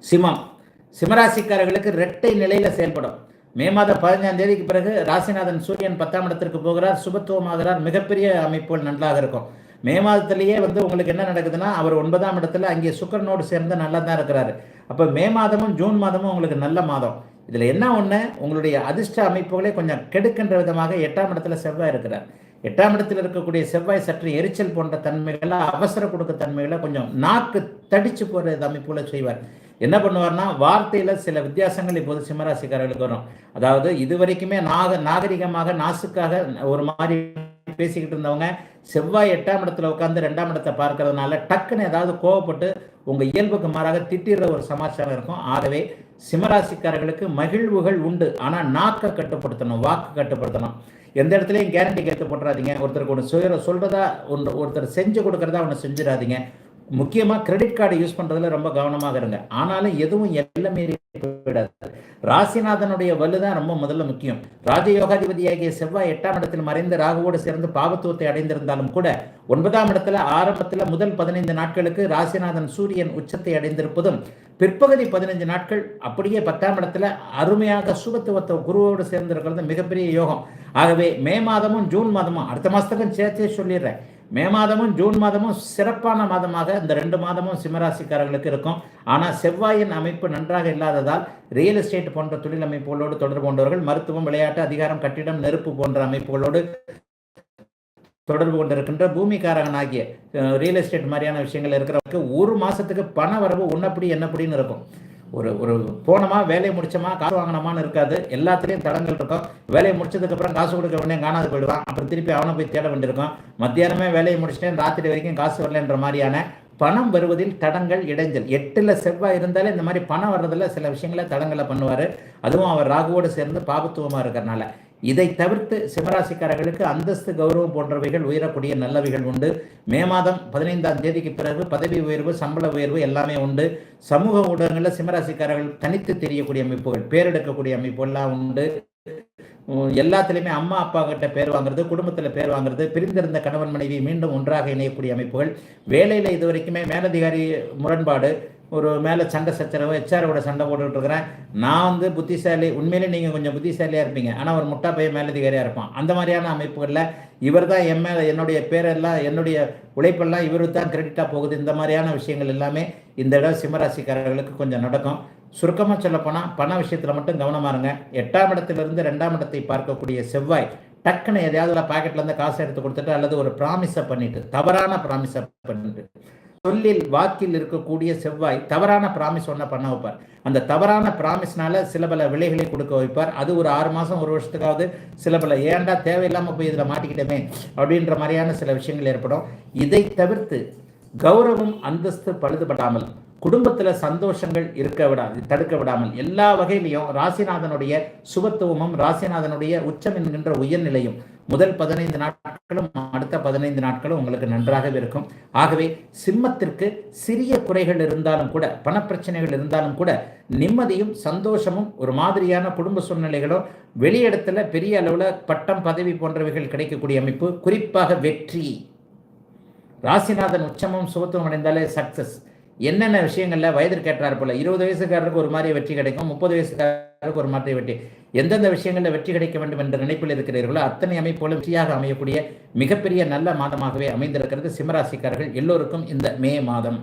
சிம்மம். சிம்மராசிக்காரர்களுக்கு இரட்டை நிலையில் செயல்படும். மே மாதம் 15ஆம் தேதிக்கு பிறகு ராசிநாதன் சூரியன் 10ஆம் இடத்திற்கு போகிறார், சுபத்துவமாகிறார். மிகப்பெரிய அமைப்புகள் நன்றாக இருக்கும். மே மாதத்திலேயே உங்களுக்கு என்ன நடக்குதுன்னா, அவர் 9ஆம் இடத்துல அங்கே சுக்கிரனோடு சேர்ந்து நல்லா தான் இருக்கிறாரு. அப்போ மே மாதமும் ஜூன் மாதமும் உங்களுக்கு நல்ல மாதம். இதில் என்ன ஒன்று, உங்களுடைய அதிர்ஷ்ட அமைப்புகளை கொஞ்சம் கெடுக்கின்ற விதமாக 8ஆம் இடத்துல செவ்வாய் இருக்கிறார். 8ஆம் இடத்தில் இருக்கக்கூடிய செவ்வாய் சற்று எரிச்சல் போன்ற தன்மைகளை, அவசர கொடுக்க தன்மைகளை, கொஞ்சம் நாக்கு தடிச்சு போகிற அமைப்புகளை செய்வார். என்ன பண்ணுவார்னா, வார்த்தையில் சில வித்தியாசங்கள் இப்போது சிம்மராசிக்காரர்களுக்கு வரும். அதாவது இதுவரைக்குமே நாகரிகமாக நாசுக்காக ஒரு மாதிரி பேசிக்கிட்டு இருந்தவங்க செவ்வாய் 8ஆம் இடத்துல உட்காந்து 2ஆம் இடத்தை பார்க்கறதுனால டக்குன்னு ஏதாவது கோவப்பட்டு உங்கள் இயல்புக்கு மாறாக திட்டிடுற ஒரு சமாச்சாரம் இருக்கும். ஆகவே சிம்மராசிக்காரர்களுக்கு மகிழ்வுகள் உண்டு, ஆனால் நாக்கை கட்டுப்படுத்தணும், வாக்கு கட்டுப்படுத்தணும். எந்த இடத்துலையும் கேரண்டி கேட்டு போட்டுறாதீங்க. ஒருத்தருக்கு ஒன்று சொல்கிறதா ஒருத்தர் செஞ்சு கொடுக்குறதா ஒன்று செஞ்சிடாதீங்க. முக்கியமாக கிரெடிட் கார்டு யூஸ் பண்ணுறதுல ரொம்ப கவனமாக இருங்க. ஆனாலும் எதுவும் எல்லாம் மீறி போயிடாது. ராசிநாதனுடைய வலு தான் ரொம்ப முதல்ல முக்கியம். ராஜயோகாதிபதியாகிய செவ்வாய் 8ஆம் இடத்தில் மறைந்து ராகுவோடு சேர்ந்து பாவத்துவத்தை அடைந்திருந்தாலும் கூட 9ஆம் இடத்துல ஆரம்பத்தில் முதல் 15 நாட்களுக்கு ராசிநாதன் சூரியன் உச்சத்தை அடைந்திருப்பதும், பிற்பகுதி 15 நாட்கள் அப்படியே 10ஆம் இடத்துல அருமையாக சுபத்துவத்தை குருவோடு சேர்ந்திருக்கிறது மிகப்பெரிய யோகம். ஆகவே மே மாதமும் ஜூன் மாதமும், அடுத்த மாதத்துக்கும் சேர்த்தே சொல்லிடுறேன், மே மாதமும் ஜூன் மாதமும் சிறப்பான மாதமாக இந்த 2 மாதமும் சிம்மராசிக்காரர்களுக்கு இருக்கும். ஆனால் செவ்வாயின் அமைப்பு நன்றாக இல்லாததால் ரியல் எஸ்டேட் போன்ற தொழில் அமைப்புகளோடு தொடர்பு கொண்டவர்கள், மருத்துவம், விளையாட்டு, அதிகாரம், கட்டிடம், நெருப்பு போன்ற அமைப்புகளோடு தொடர்பு கொண்டிருக்கின்ற பூமிக்காரகன் ஆகிய ரியல் எஸ்டேட் மாதிரியான விஷயங்கள் இருக்கிறவங்களுக்கு ஒரு மாதத்துக்கு பண வரவு உன்னப்படி என்னப்படின்னு இருக்கும். ஒரு போனோமா, வேலையை முடிச்சோமா, காசு வாங்கினோமான்னு இருக்காது. எல்லாத்துலேயும் தடங்கள் இருக்கும். வேலையை முடிச்சதுக்கப்புறம் காசு கொடுக்க வேண்டிய காணாது போயிடுவான். அப்புறம் திருப்பி அவனை போய் தேட வேண்டியிருக்கும். மத்தியானமே வேலையை முடிச்சிட்டேன், ராத்திரி வரைக்கும் காசு வரலன்ற மாதிரியான பணம் வருவதில் தடங்கள், இடைஞ்சல். 8ல் செவ்வாய் இருந்தாலே இந்த மாதிரி பணம் வர்றதில் சில விஷயங்களை தடங்களை பண்ணுவார். அதுவும் அவர் ராகுவோடு சேர்ந்து பாபத்துவமாக இருக்கிறனால. இதை தவிர்த்து சிம்மராசிக்காரர்களுக்கு அந்தஸ்து, கௌரவம் போன்றவைகள் உயரக்கூடிய நல்லவைகள் உண்டு. மே மாதம் 15ஆம் தேதிக்கு பிறகு பதவி உயர்வு, சம்பள உயர்வு எல்லாமே உண்டு. சமூக ஊடகங்களில் சிம்மராசிக்காரர்கள் தனித்து தெரியக்கூடிய அமைப்புகள், பேரெடுக்கக்கூடிய அமைப்புகள்லாம் உண்டு. எல்லாத்துலேயுமே அம்மா அப்பா கிட்ட பேர் வாங்குறது, குடும்பத்தில் பேர் வாங்குறது, பிரிந்திருந்த கணவன் மனைவி மீண்டும் ஒன்றாக இணையக்கூடிய அமைப்புகள். வேலையில் இது வரைக்குமே மேலதிகாரி முரண்பாடு, ஒரு மேலே சண்டை சச்சரவு, ஹெச்ஆரோட சண்டை போட்டுக்கிட்டு இருக்கிறேன். நான் புத்திசாலி, உண்மையிலே நீங்கள் கொஞ்சம் புத்திசாலியாக இருப்பீங்க, ஆனால் ஒரு முட்டா பையன் மேலதிகாரியாக இருப்பான். அந்த மாதிரியான அமைப்புகளில் இவர் தான் என்னுடைய பேரெல்லாம், என்னுடைய உழைப்பெல்லாம் இவருக்கு தான் கிரெடிட்டாக போகுது. இந்த மாதிரியான விஷயங்கள் எல்லாமே இந்த இடம் சிம்மராசிக்காரர்களுக்கு கொஞ்சம் நடக்கும். சுருக்கமாக சொல்லப்போனால் பண விஷயத்தில் மட்டும் கவனமாக இருங்க. 8ஆம் இடத்திலிருந்து 2ஆம் இடத்தை பார்க்கக்கூடிய செவ்வாய் டக்குன்னு எதையாவது பாக்கெட்லேருந்து காசை எடுத்து கொடுத்துட்டு, அல்லது ஒரு ப்ராமிஸை பண்ணிட்டு, தவறான ப்ராமிஸை பண்ணிட்டு, சொல்லில் வாக்கில் இருக்கக்கூடிய செவ்வாய் தவறான ப்ராமிஸ் ஒன்றை பண்ண வைப்பார். அந்த தவறான ப்ராமிஸ்னால சில பல விலைகளை கொடுக்க வைப்பார். அது ஒரு 6 மாதம், ஒரு வருஷத்துக்காவது சில பல ஏண்டா தேவையில்லாமல் போய் இதில் மாட்டிக்கிட்டமே அப்படின்ற மாதிரியான சில விஷயங்கள் ஏற்படும். இதை தவிர்த்து கௌரவம், அந்தஸ்து பழுதுபடாமல், குடும்பத்தில் சந்தோஷங்கள் தடுக்க விடாமல் எல்லா வகையிலையும் ராசிநாதனுடைய சுபத்துவமும், ராசிநாதனுடைய உச்சம் என்கின்ற உயர்நிலையும் முதல் 15 நாட்களும் அடுத்த 15 நாட்களும் உங்களுக்கு நன்றாகவே இருக்கும். ஆகவே சிம்மத்திற்கு சிறிய குறைகள் இருந்தாலும் கூட, பணப்பிரச்சனைகள் இருந்தாலும் கூட, நிம்மதியும் சந்தோஷமும், ஒரு மாதிரியான குடும்ப சூழ்நிலைகளும், வெளியிடத்துல பெரிய அளவில் பட்டம், பதவி போன்றவைகள் கிடைக்கக்கூடிய அமைப்பு, குறிப்பாக வெற்றி. ராசிநாதன் உச்சமும் சுபத்துவம் அடைந்தாலே சக்சஸ். என்னென்ன விஷயங்களில் வயதிற்கு ஏற்றார் போல 20 வயசுக்காரருக்கு ஒரு மாதிரி வெற்றி கிடைக்கும், 30 வயசுக்காரருக்கு ஒரு மாதிரி வெற்றி. எந்தெந்த விஷயங்களில் வெற்றி கிடைக்க வேண்டும் என்ற நினைப்பில் இருக்கிறீர்களோ அத்தனை அமைப்புகளும் வெற்றியாக அமையக்கூடிய மிகப்பெரிய நல்ல மாதமாகவே அமைந்திருக்கிறது சிம்மராசிக்காரர்கள் எல்லோருக்கும் இந்த மே மாதம்.